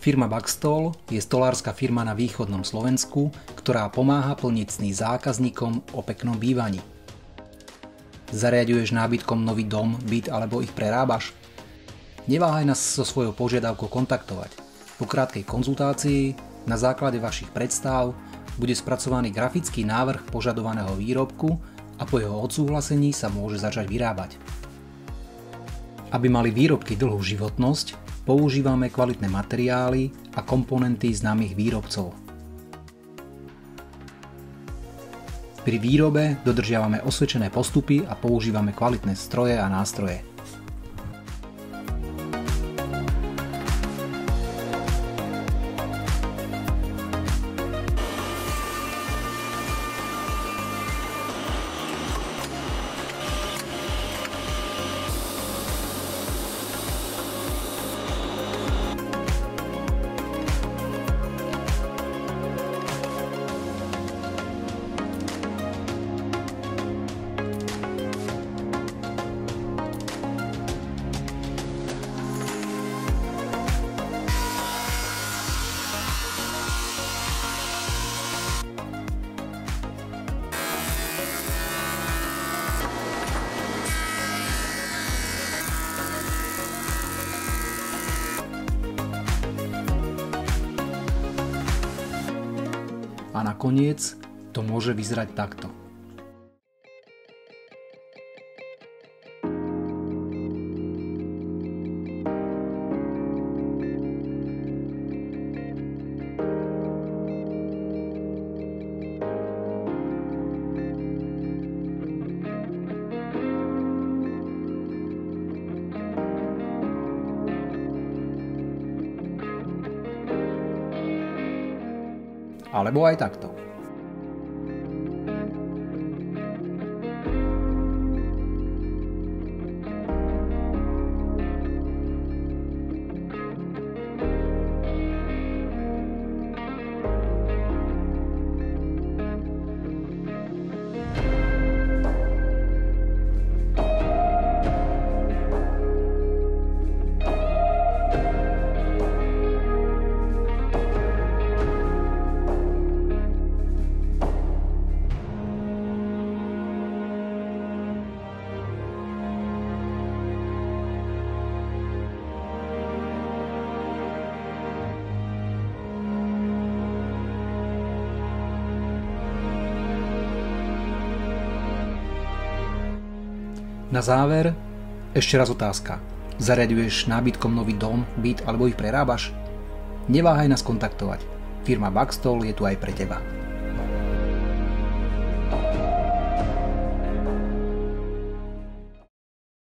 Firma Baxtol je stolárska firma na východnom Slovensku, ktorá pomáha plniť sny zákazníkom o peknom bývaní. Zariaďuješ nábytkom nový dom, byt alebo ich prerábaš? Neváhaj nás so svojou požiadavkou kontaktovať. Po krátkej konzultácii na základe vašich predstav bude spracovaný grafický návrh požadovaného výrobku a po jeho odsúhlasení sa môže začať vyrábať. Aby mali výrobky dlhú životnosť, používame kvalitné materiály a komponenty známych výrobcov. Pri výrobe dodržiavame osvedčené postupy a používame kvalitné stroje a nástroje. A nakoniec to môže vyzerať takto. Alebo aj takto. Na záver ešte raz otázka. Zariaďuješ nábytkom nový dom, byt alebo ich prerábaš? Neváhaj nás kontaktovať. Firma Baxtol je tu aj pre teba.